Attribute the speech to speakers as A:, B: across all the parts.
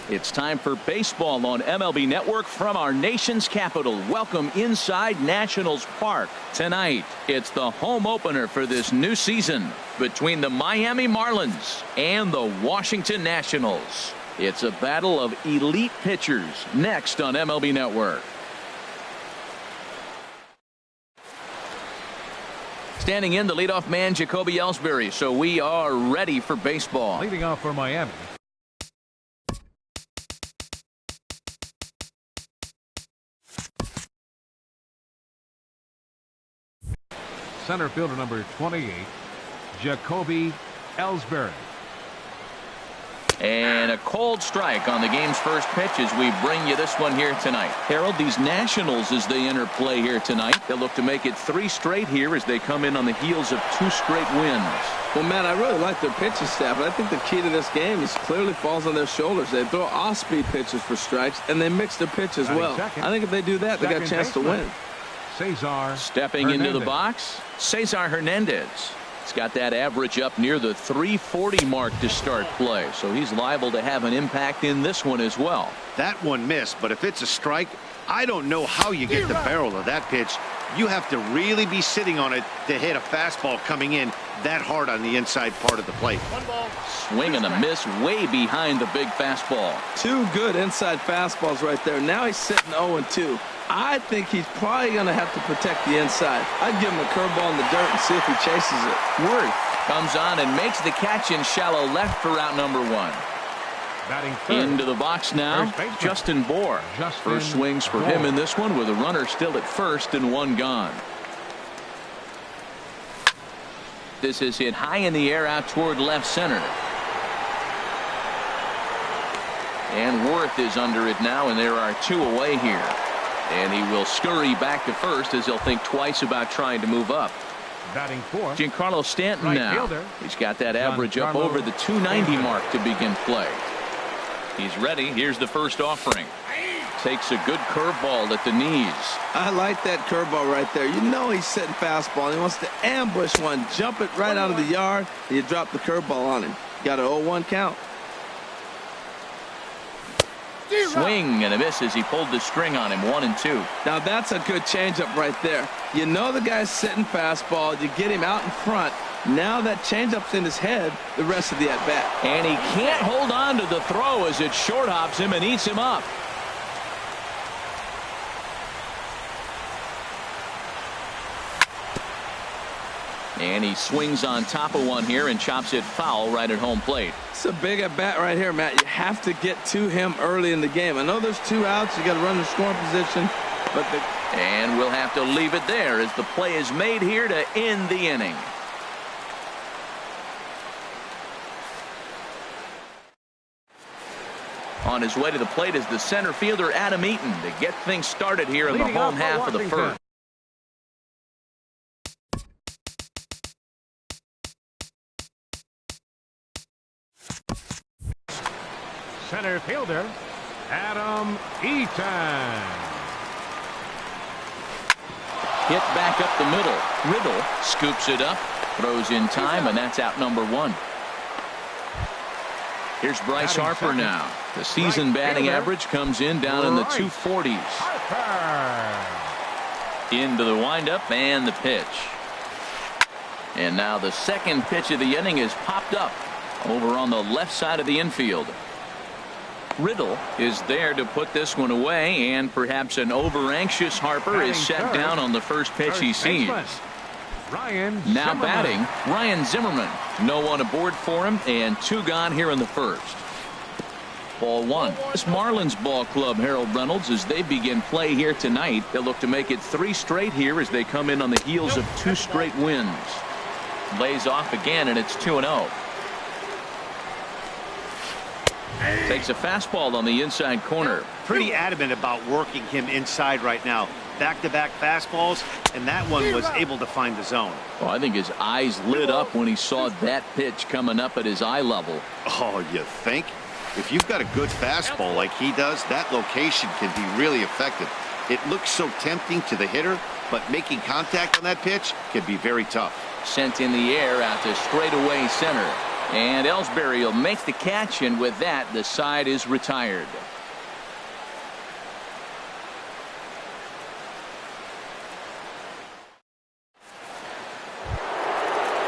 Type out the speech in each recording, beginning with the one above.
A: It's time for baseball on MLB Network from our nation's capital. Welcome inside Nationals Park. Tonight, it's the home opener for this new season between the Miami Marlins and the Washington Nationals. It's a battle of elite pitchers next on MLB Network. Standing in, the leadoff man, Jacoby Ellsbury. So we are ready for baseball.
B: Leading off for Miami. Center fielder number 28, Jacoby Ellsbury.
A: And a cold strike on the game's first pitch as we bring you this one here tonight. Harold, these Nationals, as they enter play here tonight, they'll look to make it 3 straight here as they come in on the heels of 2 straight wins.
C: Well, Matt, I really like their pitching staff, but I think the key to this game is clearly falls on their shoulders. They throw off-speed pitches for strikes, and they mix their pitch as well. I think if they do that, they got a chance to win.
B: Cesar
A: stepping
B: Hernandez.
A: into the box, Cesar Hernandez. He's got that average up near the 340 mark to start play, so he's liable to have an impact in this one as well.
D: That one missed, but if it's a strike, I don't know how you get the barrel of that pitch. You have to really be sitting on it to hit a fastball coming in that hard on the inside part of the plate.
A: Swing and a miss way behind the big fastball.
C: 2 good inside fastballs right there. Now he's sitting 0-2. I think he's probably going to have to protect the inside. I'd give him a curveball in the dirt and see if he chases it.
A: Worth comes on and makes the catch in shallow left for out number 1.
B: Batting third.
A: Into the box now, Justin Bour. First swings for him in this one with a runner still at first and 1 gone. This is hit high in the air out toward left center. And Worth is under it now, and there are 2 away here. And he will scurry back to first as he'll think twice about trying to move up.
B: Batting fourth.
A: Giancarlo Stanton
B: right
A: now.
B: Fielder.
A: He's got that average up over the 290 mark to begin play. He's ready. Here's the first offering. Takes a good curveball at the knees.
C: I like that curveball right there. You know he's sitting fastball. He wants to ambush one, jump it right out of the yard, and you drop the curveball on him. Got an 0-1 count.
A: Swing and a miss as he pulled the string on him. 1-2.
C: Now that's a good changeup right there. You know the guy's sitting fastball. You get him out in front. Now that changeup's in his head the rest of the at-bat.
A: And he can't hold on to the throw as it short hops him and eats him up. And he swings on top of one here and chops it foul right at home plate.
C: It's a big at-bat right here, Matt. You have to get to him early in the game. I know there's 2 outs. You got to run the scoring position.
A: And we'll have to leave it there as the play is made here to end the inning. On his way to the plate is the center fielder, Adam Eaton, to get things started here in the home half of the first.
B: Center fielder, Adam Eaton.
A: Hit back up the middle. Riddle scoops it up, throws in time, and that's out number 1. Here's Bryce Harper now. The season batting average comes in down in the 240s. Into the windup and the pitch. And now the second pitch of the inning is popped up over on the left side of the infield. Riddle is there to put this one away, and perhaps an over-anxious Harper is set down on the first pitch he sees. Now batting, Ryan Zimmerman. No one aboard for him, and 2 gone here in the first. Ball 1. This Marlins ball club, Harold Reynolds, as they begin play here tonight, they'll look to make it 3 straight here as they come in on the heels of 2 straight wins. Lays off again, and it's 2-0. Takes a fastball on the inside corner.
D: Pretty adamant about working him inside right now. Back-to-back fastballs, and that one was able to find the zone.
A: Oh, I think his eyes lit up when he saw that pitch coming up at his eye level.
D: Oh, you think? If you've got a good fastball like he does, that location can be really effective. It looks so tempting to the hitter, but making contact on that pitch can be very tough.
A: Sent in the air out to straightaway center. And Ellsbury will make the catch, and with that, the side is retired.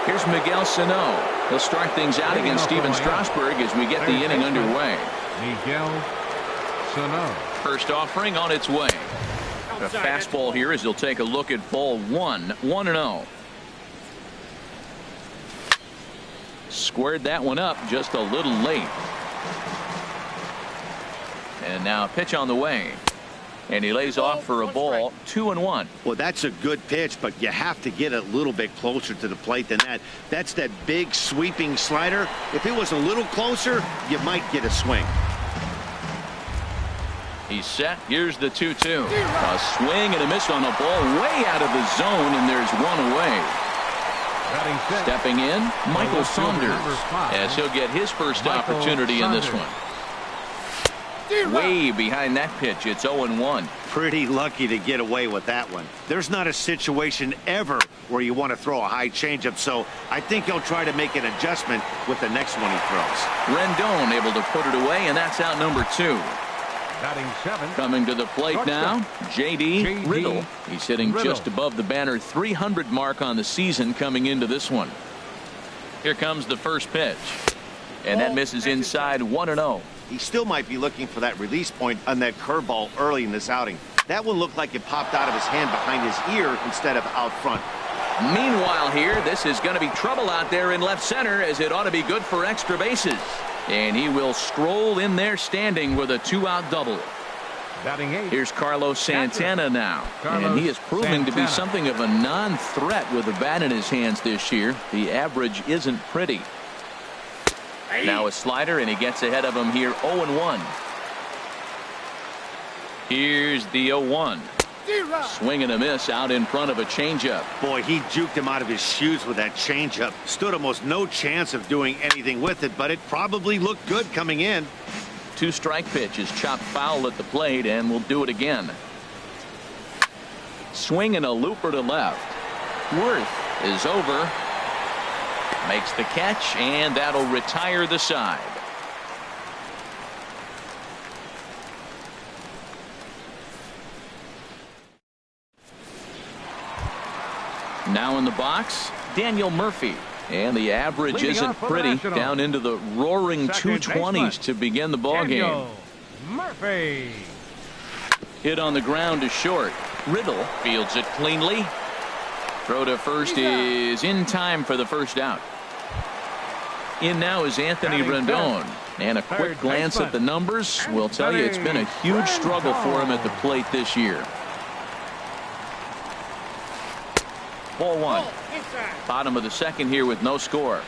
A: Here's Miguel Sano. He'll start things out against Steven Strasburg as we get the inning underway.
B: Miguel Sano.
A: First offering on its way. The fastball here as he'll take a look at ball 1-0. Squared that one up just a little late. And now a pitch on the way. And he lays off for a ball, 2-1.
D: Well, that's a good pitch, but you have to get a little bit closer to the plate than that. That's that big sweeping slider. If it was a little closer, you might get a swing.
A: He's set. Here's the 2-2. A swing and a miss on a ball way out of the zone, and there's one away. Stepping in, Michael Saunders, as he'll get his first opportunity in this one. Way behind that pitch. It's 0-1.
D: Pretty lucky to get away with that one. There's not a situation ever where you want to throw a high changeup, so I think he'll try to make an adjustment with the next one he throws.
A: Rendon able to put it away, and that's out number 2.
B: Batting 7.
A: Coming to the plate now, J.D. Riddle. He's hitting just above the banner 300 mark on the season coming into this one. Here comes the first pitch. And that misses inside, 1-0.
D: He still might be looking for that release point on that curveball early in this outing. That one looked like it popped out of his hand behind his ear instead of out front.
A: Meanwhile here, this is going to be trouble out there in left center, as it ought to be good for extra bases. And he will stroll in there standing with a 2-out double.
B: Batting 8.
A: Here's Carlos Santana now. And he is proving to be something of a non-threat with the bat in his hands this year. The average isn't pretty. Now a slider, and he gets ahead of him here, 0-1. Here's the 0-1. Swing and a miss out in front of a changeup.
D: Boy, he juked him out of his shoes with that changeup. Stood almost no chance of doing anything with it, but it probably looked good coming in.
A: 2-strike pitch is chopped foul at the plate, and will do it again. Swing and a looper to left. Worth is over. Makes the catch, and that'll retire the side. Now in the box, Daniel Murphy. And the average isn't pretty, down into the roaring 220s to begin the ballgame.
B: Murphy.
A: Hit on the ground to short. Riddle fields it cleanly. Throw to first is in time for the first out. In now is Anthony Rendon. And a quick glance at the numbers will tell you it's been a huge struggle for him at the plate this year. Ball 1. Bottom of the second here with no score.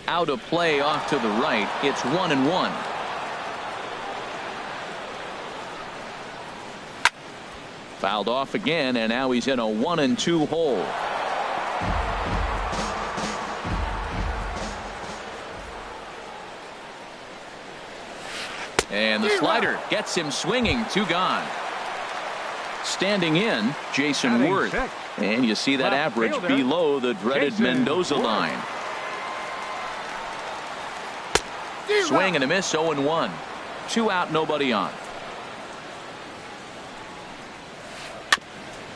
A: Out of play off to the right. It's 1-1. Fouled off again, and now he's in a 1-2 hole. And the slider gets him swinging. 2 gone. Standing in, Jason Worth. And you see that average below the dreaded Mendoza line. Swing and a miss, 0-1. 2 out, nobody on.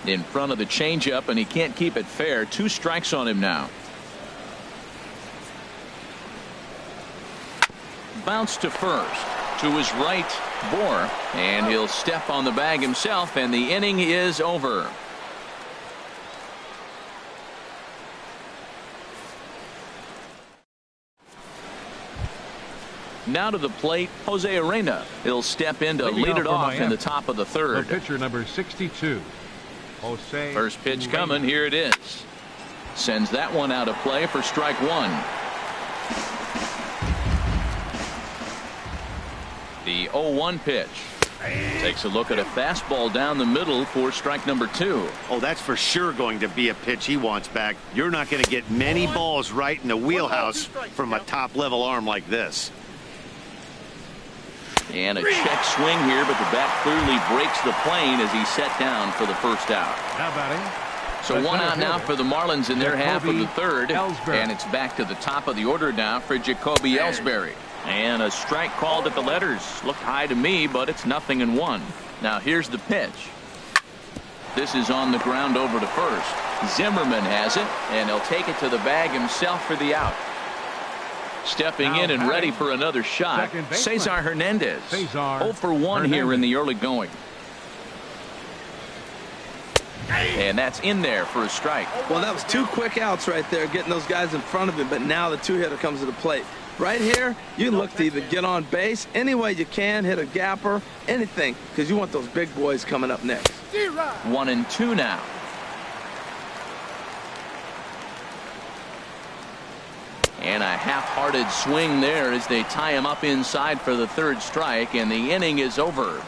A: In front of the changeup, and he can't keep it fair. 2 strikes on him now. Bounce to first. To his right, Bohr, and he'll step on the bag himself, and the inning is over. Now to the plate, Jose Arena. He'll step in to lead it off in the top of the third.
B: The pitcher number 62, Jose.
A: First pitch coming. Here it is. Sends that one out of play for strike 1. The 0-1 pitch. Takes a look at a fastball down the middle for strike number 2.
D: Oh, that's for sure going to be a pitch he wants back. You're not going to get many balls right in the wheelhouse from a top-level arm like this.
A: And a check swing here, but the bat clearly breaks the plane as he's set down for the first out.
B: Now batting,
A: So one out now for the Marlins in their half of the third.
B: Ellsbury.
A: And it's back to the top of the order now for Jacoby Ellsbury. And a strike called at the letters. Looked high to me, but it's 0-1. Now here's the pitch. This is on the ground over to first. Zimmerman has it, and he'll take it to the bag himself for the out. Stepping in and ready for another shot, Cesar Hernandez. 0 for 1 here in the early going. And that's in there for a strike.
C: Well, that was 2 quick outs right there, getting those guys in front of him, but now the 2-hitter comes to the plate. Right here, you look to either get on base any way you can, hit a gapper, anything, because you want those big boys coming up next.
A: 1-2 now. And a half-hearted swing there as they tie him up inside for the third strike, and the inning is over.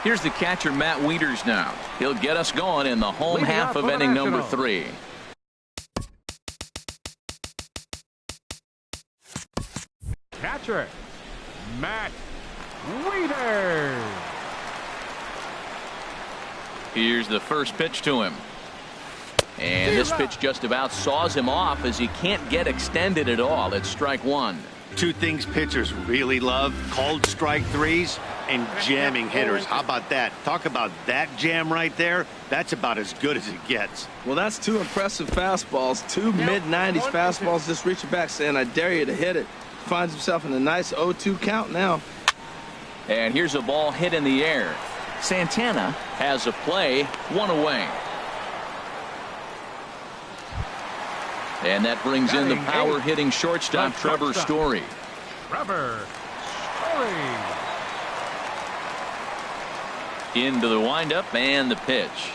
A: Here's the catcher, Matt Wieters now. He'll get us going in the home half of inning number 3.
B: Catcher, Matt Wieters.
A: Here's the first pitch to him. And this pitch just about saws him off as he can't get extended at all. It's strike 1.
D: 2 things pitchers really love: called strike threes and jamming hitters. How about that? Talk about that jam right there. That's about as good as it gets.
C: Well, that's 2 impressive fastballs, 2 mid-90s fastballs just reaching back saying, I dare you to hit it. Finds himself in a nice 0-2 count now.
A: And here's a ball hit in the air. Santana has a play, 1 away. And that brings in the power-hitting shortstop, Trevor Story.
B: Trevor Story.
A: Into the windup and the pitch.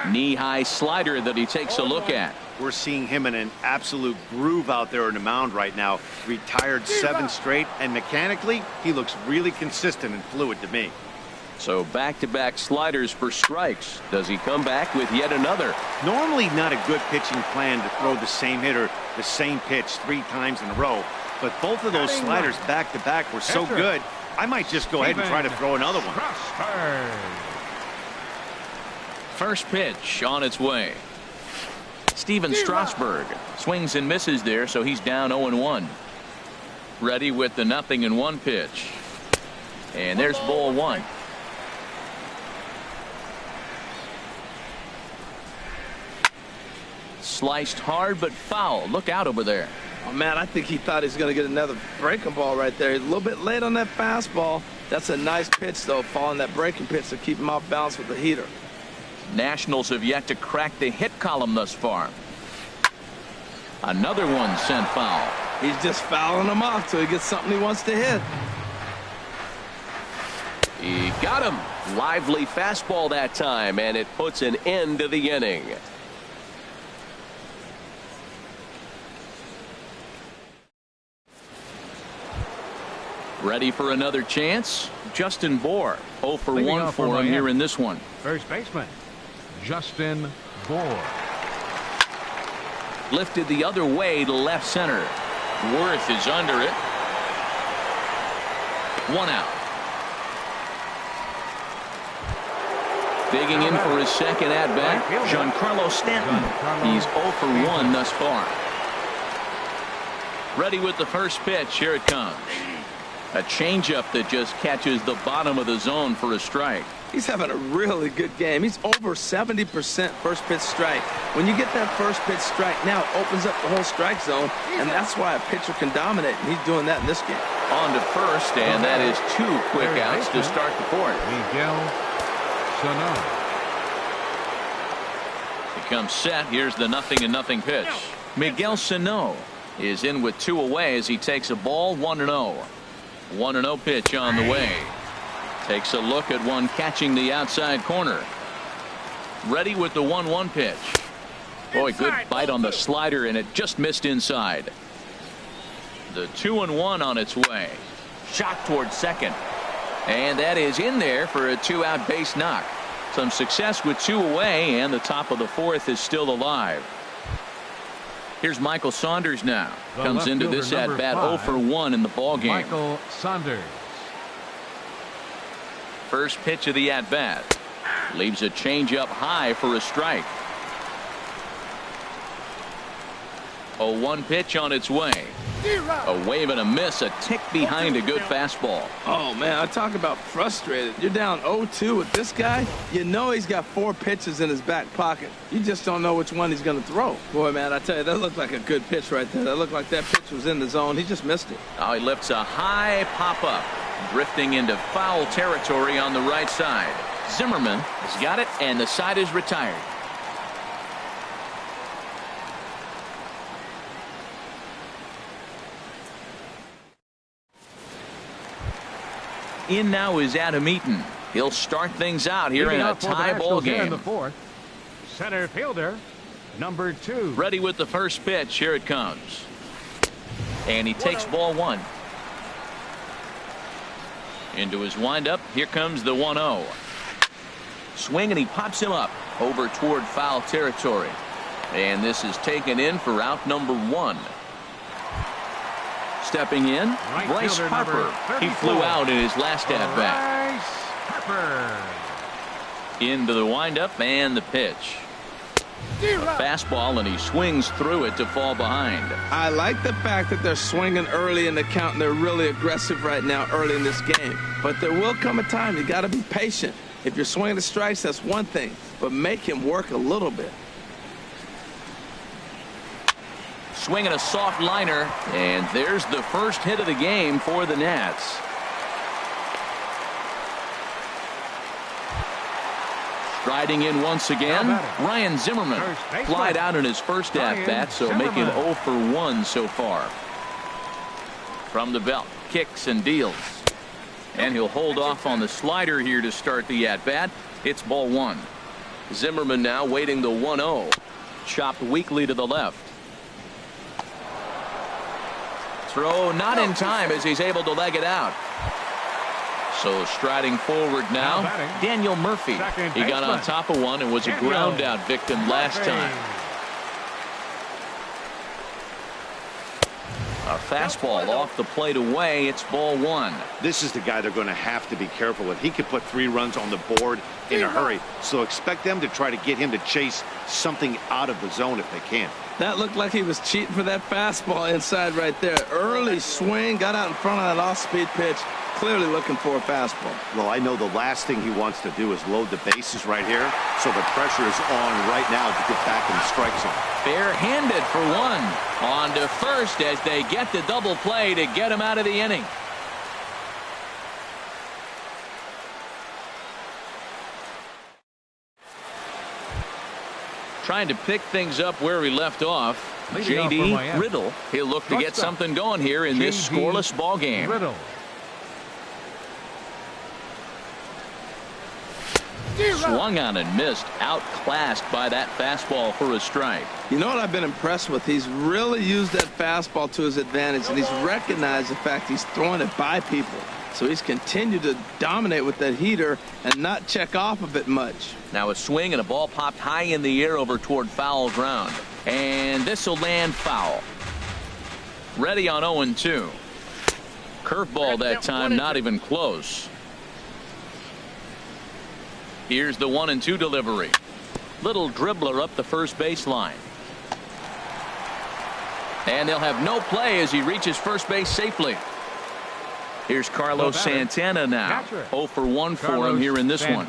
A: Knee-high slider that he takes a look at.
D: We're seeing him in an absolute groove out there on the mound right now. Retired 7 straight, and mechanically, he looks really consistent and fluid to me.
A: So back-to-back sliders for strikes. Does he come back with yet another?
D: Normally not a good pitching plan to throw the same hitter the same pitch 3 times in a row, but both of those sliders back-to-back were so good, I might just go ahead and try to throw another one.
A: First pitch on its way. Steven Strasburg swings and misses there, so he's down 0-1. Ready with the 0-1 pitch. And there's ball 1. Sliced hard but foul. Look out over there.
C: Oh, man, I think he thought he was going to get another breaking ball right there. He's a little bit late on that fastball. That's a nice pitch, though, following that breaking pitch to keep him off balance with the heater.
A: Nationals have yet to crack the hit column thus far. Another one sent foul.
C: He's just fouling him off till he gets something he wants to hit.
A: He got him. Lively fastball that time, and it puts an end to the inning. Ready for another chance? Justin Bour. 0 for 1 for him here in this one.
B: First baseman, Justin Bour.
A: Lifted the other way to left center. Worth is under it. 1 out. Digging in for his second at-bat, Giancarlo Stanton. He's 0 for 1 thus far. Ready with the first pitch. Here it comes. A changeup that just catches the bottom of the zone for a strike.
C: He's having a really good game. He's over 70% first pitch strike. When you get that first pitch strike, now it opens up the whole strike zone, and that's why a pitcher can dominate, and he's doing that in this game.
A: On to first, and that is 2 quick outs to start the 4th.
B: Miguel Sano.
A: He comes set. Here's the 0-0 pitch. Miguel Sano is in with 2 away as he takes a ball. 1-0. 1-0 pitch on the way. Takes a look at one catching the outside corner. Ready with the 1-1 pitch. Boy, good bite on the slider, and it just missed inside. The 2-1 on its way. Shot towards second. And that is in there for a 2-out base knock. Some success with 2 away, and the top of the 4th is still alive. Here's Michael Saunders now. Comes into this at bat 0 for 1 in the ball game.
B: Michael Saunders.
A: First pitch of the at-bat. Leaves a changeup high for a strike. 0-1 pitch on its way. A wave and a miss, a tick behind a good fastball.
C: Oh, man, I talk about frustrated. You're down 0-2 with this guy. You know he's got 4 pitches in his back pocket. You just don't know which one he's going to throw. Boy, man, I tell you, that looked like a good pitch right there. That looked like that pitch was in the zone. He just missed it.
A: Now he lifts a high pop-up, drifting into foul territory on the right side. Zimmerman has got it, and the side is retired. In now is Adam Eaton. He'll start things out here in a tie ball game.
B: In the fourth, center fielder, number 2.
A: Ready with the first pitch. Here it comes. And he takes ball 1. Into his windup. Here comes the 1-0. Swing, and he pops him up over toward foul territory. And this is taken in for out number 1. Stepping in,
B: Right
A: Bryce
B: fielder,
A: Harper. He
B: 34.
A: flew out in his last at-bat.
B: Bryce Harper.
A: Into the windup and the pitch. A fastball, and he swings through it to fall behind.
C: I like the fact that they're swinging early in the count, and they're really aggressive right now early in this game. But there will come a time you got to be patient. If you're swinging the strikes, that's one thing, but make him work a little bit.
A: Swinging a soft liner, and there's the first hit of the game for the Nats. Striding in once again, Ryan Zimmerman. Flied out in his first at-bat, so making 0 for 1 so far. From the belt, kicks and deals. And he'll hold off on the slider here to start the at-bat. It's ball 1. Zimmerman now waiting the 1-0. Chopped weakly to the left. Throw not in time as he's able to leg it out. So striding forward now, Daniel Murphy. He got on top of one and was a ground out victim last time. A fastball off the plate away. It's ball 1.
D: This is the guy they're going to have to be careful with. He could put 3 runs on the board in a hurry. So expect them to try to get him to chase something out of the zone if they can.
C: That looked like he was cheating for that fastball inside right there. Early swing, got out in front of that off-speed pitch. Clearly looking for a fastball.
D: Well, I know the last thing he wants to do is load the bases right here. So the pressure is on right now to get back in the strike zone.
A: Bare-handed for 1. On to first as they get the double play to get him out of the inning. Trying to pick things up where we left off. J.D. Riddle. He'll look to get something going here in this scoreless ball game.
B: Riddle.
A: Swung on and missed. Outclassed by that fastball for a strike.
C: You know what I've been impressed with? He's really used that fastball to his advantage, and he's recognized the fact he's throwing it by people. So he's continued to dominate with that heater and not check off of it much.
A: Now a swing and a ball popped high in the air over toward foul ground. And this will land foul. Ready on 0-2. Curveball that time, not even close. Here's the 1-2 delivery. Little dribbler up the first baseline. And they'll have no play as he reaches first base safely. Here's Carlos Santana now. 0 for 1 for him here in this one.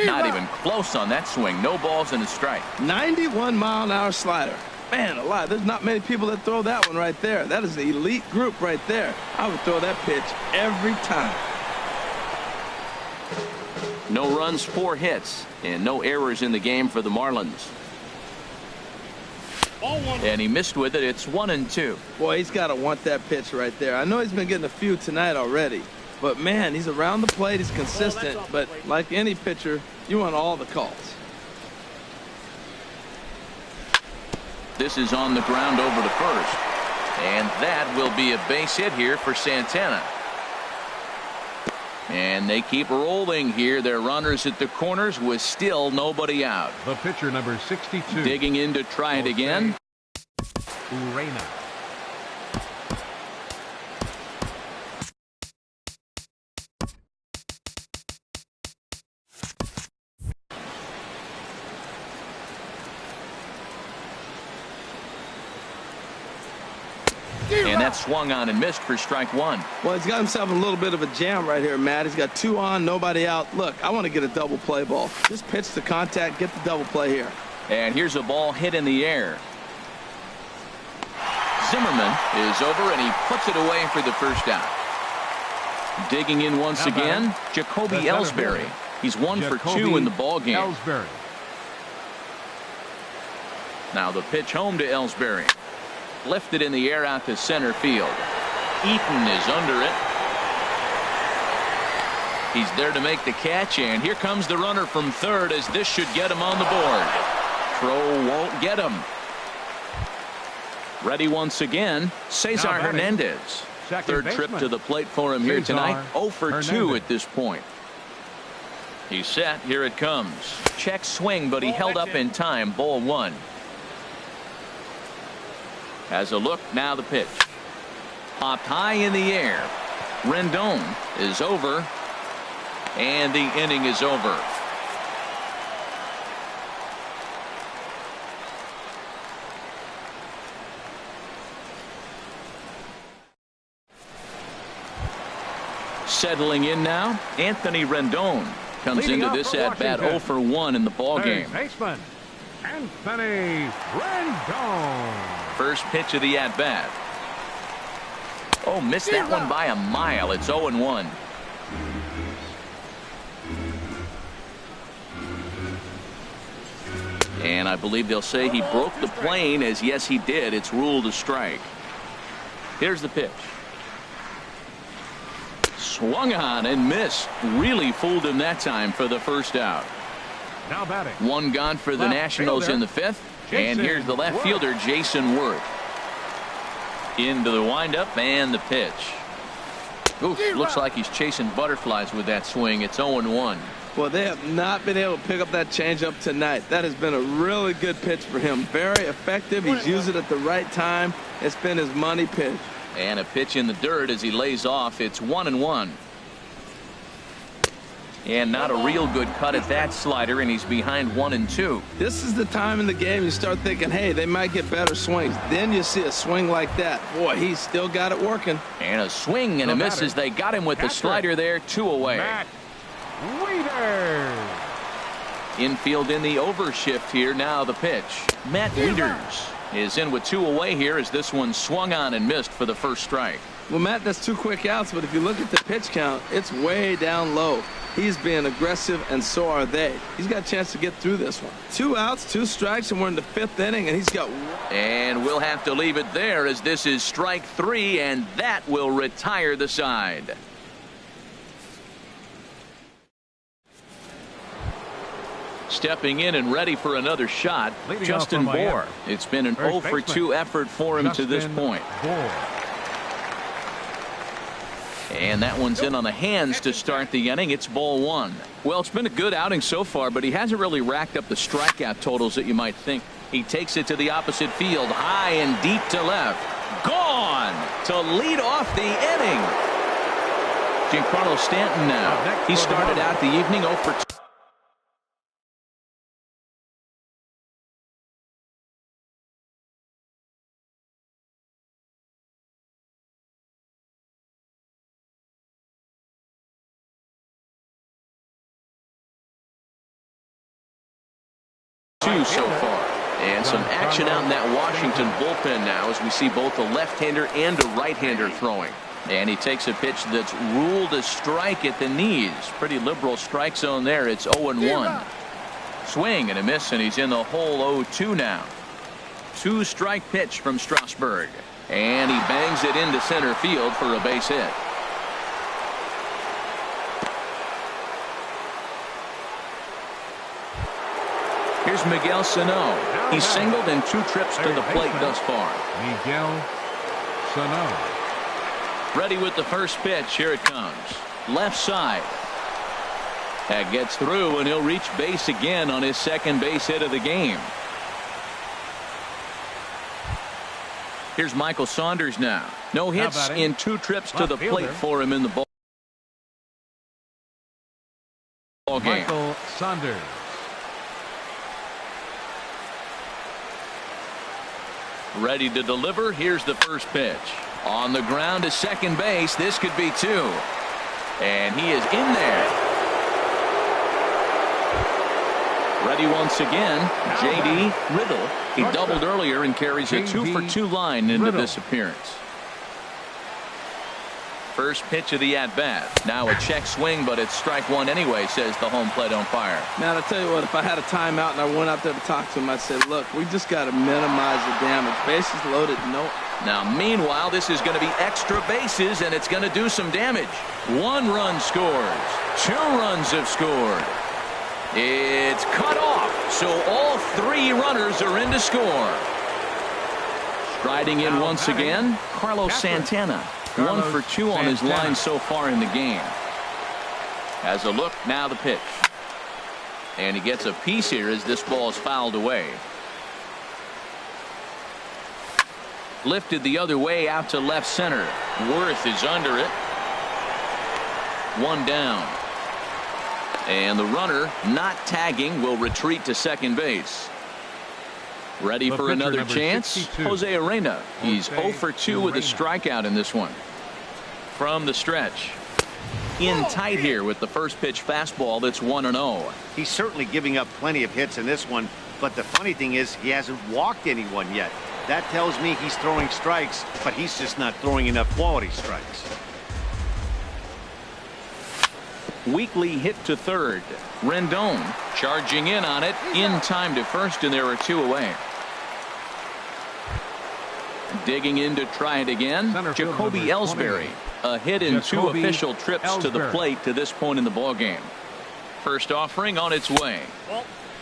A: Not even close on that swing. No balls and a strike.
C: 91-mile-an-hour slider. Man alive, there's not many people that throw that one right there. That is an elite group right there. I would throw that pitch every time.
A: No runs, 4 hits, and no errors in the game for the Marlins. And he missed with it. It's 1-2.
C: Boy, he's got to want that pitch right there. I know he's been getting a few tonight already, but man, he's around the plate. He's consistent, but like any pitcher, you want all the calls.
A: This is on the ground over to first, and that will be a base hit here for Santana. And they keep rolling here. Their runners at the corners with still nobody out.
B: The pitcher, number 62.
A: Digging in to try it again.
B: Urena.
A: And that swung on and missed for strike one.
C: Well, he's got himself a little bit of a jam right here, Matt. He's got 2 on, nobody out. Look, I want to get a double play ball. Just pitch the contact, get the double play here.
A: And here's a ball hit in the air. Zimmerman is over, and he puts it away for the first out. Digging in once again, Jacoby Ellsbury. He's 1 for 2 in the ball game.
B: Ellsbury.
A: Now the pitch home to Ellsbury. Lifted in the air out to center field. Eaton is under it. He's there to make the catch, and here comes the runner from third, as this should get him on the board. Throw won't get him. Ready once again, Cesar Hernandez. Third trip to the plate for him here tonight. 0 for 2 at this point. He's set. Here it comes. Check swing, but he held up in time. Ball 1. Has a look, now the pitch. Popped high in the air. Rendon is over, and the inning is over. Settling in now, Anthony Rendon comes into this at bat 0 for 1 in the ball game.
B: Baseman Anthony Rendon.
A: First pitch of the at bat. Oh, missed that one by a mile. It's 0-1. And I believe they'll say he broke the plane, as yes he did. It's ruled a strike. Here's the pitch. Swung on and missed. Really fooled him that time for the first out.
B: Now batting.
A: 1 gone for the Nationals in the 5th. And here's the left fielder, Jason Worth. Into the windup and the pitch. Oof, looks like he's chasing butterflies with that swing. It's 0-1.
C: Well, they have not been able to pick up that changeup tonight. That has been a really good pitch for him. Very effective. He's used it at the right time. It's been his money pitch.
A: And a pitch in the dirt as he lays off. It's 1-1. And not a real good cut at that slider, and he's behind 1-2.
C: This is the time in the game you start thinking, hey, they might get better swings. Then you see a swing like that. Boy, he's still got it working.
A: And a swing and a miss as they got him with the slider there. 2 away.
B: Matt Wieters.
A: Infield in the overshift here. Now the pitch. Matt Wieters is in with 2 away here as this one swung on and missed for the first strike.
C: Well, Matt, that's 2 quick outs, but if you look at the pitch count, it's way down low. He's being aggressive, and so are they. He's got a chance to get through this one. 2 outs, 2 strikes, and we're in the 5th inning, and he's got...
A: And we'll have to leave it there, as this is strike 3, and that will retire the side. Stepping in and ready for another shot, Justin Bour. It's been an 0 for 2 effort for him to this point. And that one's in on the hands to start the inning. It's ball 1. Well, it's been a good outing so far, but he hasn't really racked up the strikeout totals that you might think. He takes it to the opposite field, high and deep to left. Gone to lead off the inning. Giancarlo Stanton now. He started out the evening 0 for 2. So far, and some action out in that Washington bullpen now as we see both a left-hander and a right-hander throwing. And he takes a pitch that's ruled a strike at the knees. Pretty liberal strike zone there. It's 0-1. Swing and a miss, and he's in the hole 0-2 now. 2-strike pitch from Strasburg, and he bangs it into center field for a base hit. Here's Miguel Sano. He's singled in 2 trips to the plate thus far.
B: Miguel Sano.
A: Ready with the first pitch. Here it comes. Left side. That gets through, and he'll reach base again on his second base hit of the game. Here's Michael Saunders now. No hits in 2 trips to the plate for him in the ball game.
B: Michael Saunders.
A: Ready to deliver. Here's the first pitch. On the ground to second base. This could be 2. And he is in there. Ready once again. J.D. Riddle. He doubled earlier and carries a 2-for-2 line into this appearance. First pitch of the at-bat. Now a check swing, but it's strike 1 anyway, says the home plate umpire.
C: Man, I'll tell you what, if I had a timeout and I went out there to talk to him, I'd say, look, we just got to minimize the damage. Bases loaded, no.
A: Now, meanwhile, this is going to be extra bases, and it's going to do some damage. 1 run scores. 2 runs have scored. It's cut off, so all 3 runners are in to score. Striding in once again, Carlos Santana. 1 for 2 on his line so far in the game. Has a look, now the pitch. And he gets a piece here as this ball is fouled away. Lifted the other way out to left center. Worth is under it. 1 down. And the runner, not tagging, will retreat to second base. Ready for another chance?
B: 62.
A: Jose Arena. He's 0 for 2 with a strikeout in this one. From the stretch. In tight here with the first pitch fastball that's 1-0.
D: He's certainly giving up plenty of hits in this one, but the funny thing is he hasn't walked anyone yet. That tells me he's throwing strikes, but he's just not throwing enough quality strikes.
A: Weekly hit to third. Rendon charging in on it in time to first, and there are 2 away. Digging in to try it again. Jacoby Ellsbury. A hit in 2 official trips to the plate to this point in the ball game. First offering on its way.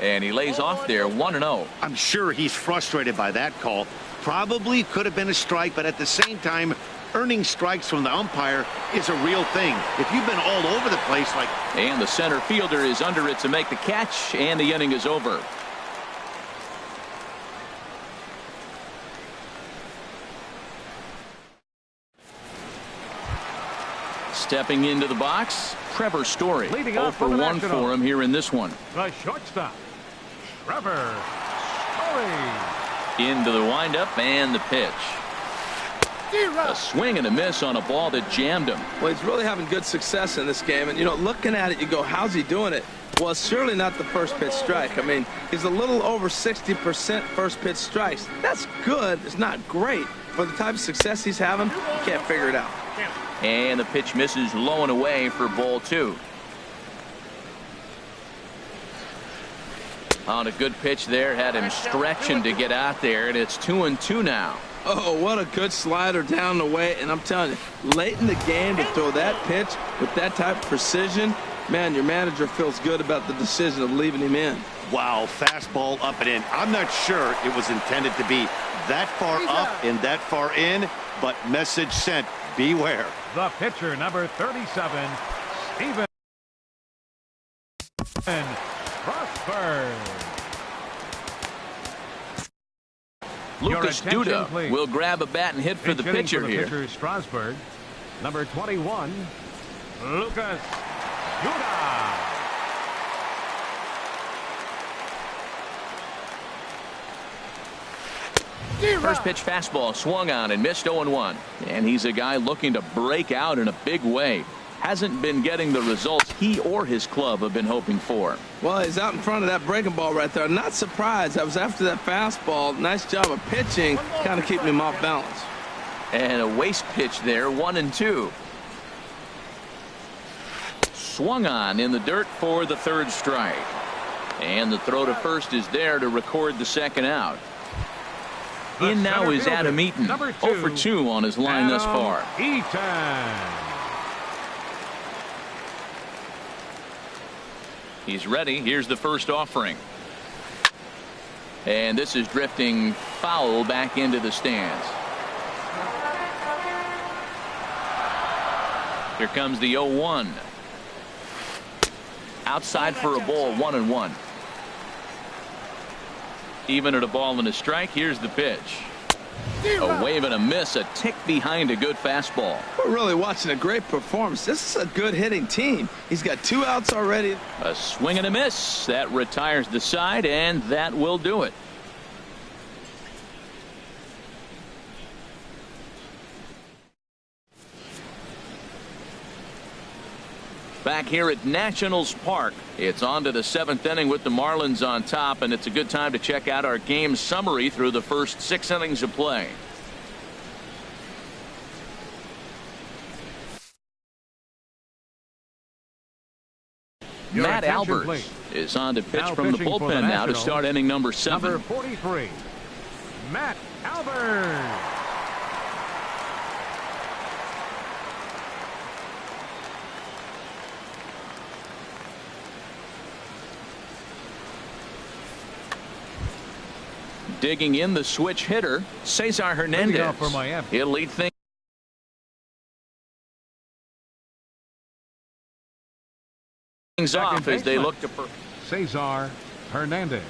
A: And he lays off there 1-0.
D: I'm sure he's frustrated by that call. Probably could have been a strike, but at the same time, earning strikes from the umpire is a real thing. If you've been all over the place like...
A: And the center fielder is under it to make the catch, and the inning is over. Stepping into the box, Trevor Story. 0 for 1 for him here in this one.
B: The shortstop, Trevor Story.
A: Into the windup and the pitch. A swing and a miss on a ball that jammed him.
C: Well, he's really having good success in this game. And, you know, looking at it, you go, how's he doing it? Well, it's surely not the first pitch strike. I mean, he's a little over 60% first pitch strikes. That's good. It's not great. For the type of success he's having, you can't figure it out.
A: And the pitch misses low and away for ball 2. On a good pitch there, had him stretching to get out there, and it's 2-2 now.
C: Oh, what a good slider down the way. And I'm telling you, late in the game to throw that pitch with that type of precision, man, your manager feels good about the decision of leaving him in.
D: Wow, fastball up and in. I'm not sure it was intended to be that far up and that far in, but message sent, beware.
B: The pitcher, number 37, Steven Strasburg.
A: Lucas Duda will grab a bat and hit for the pitcher here.
B: Pitcher Strasburg, number 21, Lucas Duda.
A: First pitch fastball swung on and missed 0-1. And he's a guy looking to break out in a big way. Hasn't been getting the results he or his club have been hoping for.
C: Well, he's out in front of that breaking ball right there. I'm not surprised. I was after that fastball. Nice job of pitching, kind of keeping him off balance.
A: And a waste pitch there, 1-2. Swung on in the dirt for the third strike. And the throw to first is there to record the second out. In now is Adam Eaton, 0 for 2 on his line thus far. He's ready. Here's the first offering. And this is drifting foul back into the stands. Here comes the 0-1. Outside for a ball, 1-1. Even at a ball and a strike, here's the pitch. A wave and a miss, a tick behind a good fastball.
C: We're really watching a great performance. This is a good hitting team. He's got 2 outs already.
A: A swing and a miss. That retires the side, and that will do it. Back here at Nationals Park, it's on to the 7th inning with the Marlins on top, and it's a good time to check out our game summary through the first 6 innings of play. Matt Albers is on to pitch from the bullpen now to start inning number 7.
B: Number 43, Matt Albers.
A: Digging in the switch hitter, Cesar Hernandez. He'll lead things off as they look to
B: Cesar Hernandez.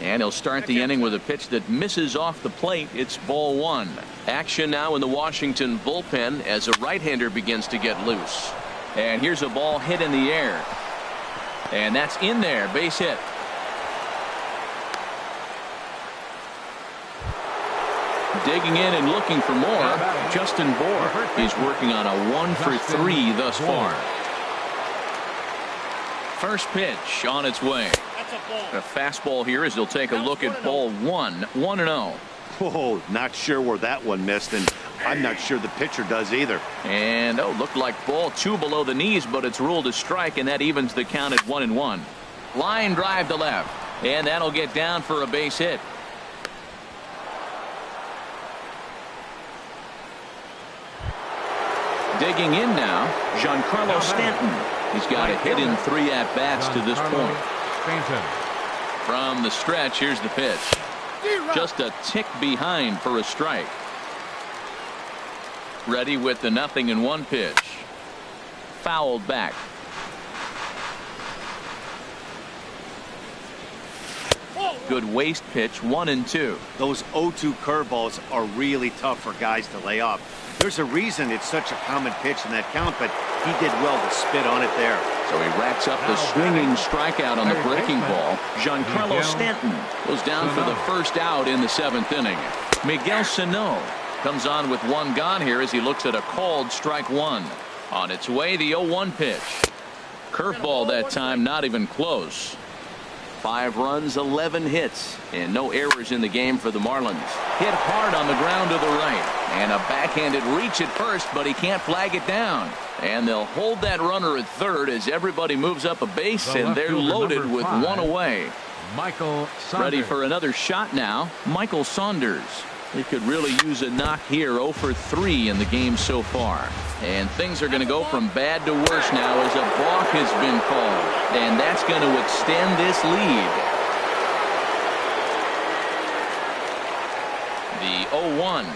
A: And he'll start the inning with a pitch that misses off the plate. It's ball 1. Action now in the Washington bullpen as a right-hander begins to get loose. And here's a ball hit in the air. And that's in there. Base hit. Digging in and looking for more, Justin Bour. He's working on a 1 for 3 thus far. First pitch on its way. A fastball here as he'll take a look at ball 1. 1-0.
D: Whoa, not sure where that one missed, and I'm not sure the pitcher does either.
A: And looked like ball 2 below the knees, but it's ruled a strike, and that evens the count at 1-1. Line drive to left, and that'll get down for a base hit. Digging in now, Giancarlo Stanton. He's got a hit in 3 at-bats to this point. From the stretch, here's the pitch. Just a tick behind for a strike. Ready with the 0-1 pitch. Fouled back. Good waist pitch, 1-2.
D: Those 0-2 curveballs are really tough for guys to lay off. There's a reason it's such a common pitch in that count, but he did well to spit on it there.
A: So he racks up the swinging strikeout on the breaking ball. Giancarlo Stanton goes down for the first out in the 7th inning. Miguel Sano comes on with 1 gone here as he looks at a called strike 1. On its way, the 0-1 pitch. Curveball that time, not even close. 5 runs, 11 hits, and no errors in the game for the Marlins. Hit hard on the ground to the right. And a backhanded reach at first, but he can't flag it down. And they'll hold that runner at third as everybody moves up a base, and they're loaded with 1 away.
B: Michael Saunders.
A: Ready for another shot now, Michael Saunders. He could really use a knock here. 0 for 3 in the game so far. And things are going to go from bad to worse now as a balk has been called. And that's going to extend this lead. The 0-1.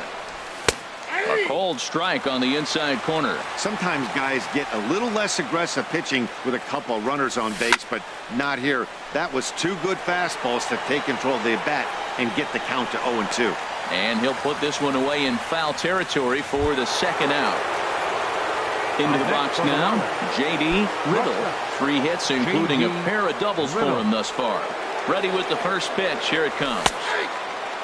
A: A cold strike on the inside corner.
D: Sometimes guys get a little less aggressive pitching with a couple of runners on base, but not here. That was 2 good fastballs to take control of the bat and get the count to 0-2.
A: And he'll put this one away in foul territory for the 2nd out. Into the box now, J.D. Riddle. 3 hits, including a pair of doubles for him thus far. Ready with the first pitch. Here it comes.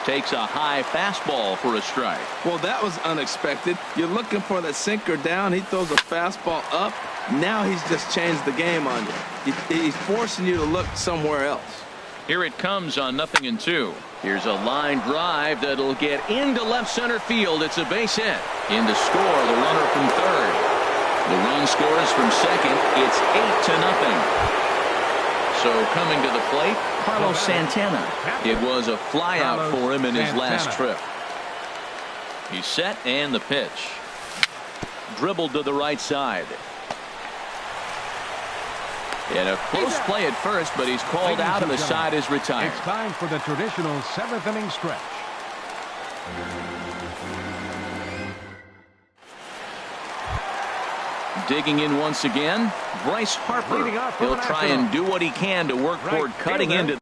A: Takes a high fastball for a strike.
C: Well, that was unexpected. You're looking for the sinker down. He throws a fastball up. Now he's just changed the game on you. He's forcing you to look somewhere else.
A: Here it comes on 0-2. Here's a line drive that'll get into left center field. It's a base hit. In to score, the runner from third. The run scores from second. It's 8-0. So coming to the plate, Carlos Santana. It was a flyout for him in his last trip. He's set, and the pitch. Dribbled to the right side. And a close play at first, but he's called out, and the side is retired.
B: It's time for the traditional 7th inning stretch.
A: Digging in once again, Bryce Harper. He'll try and do what he can to work toward cutting into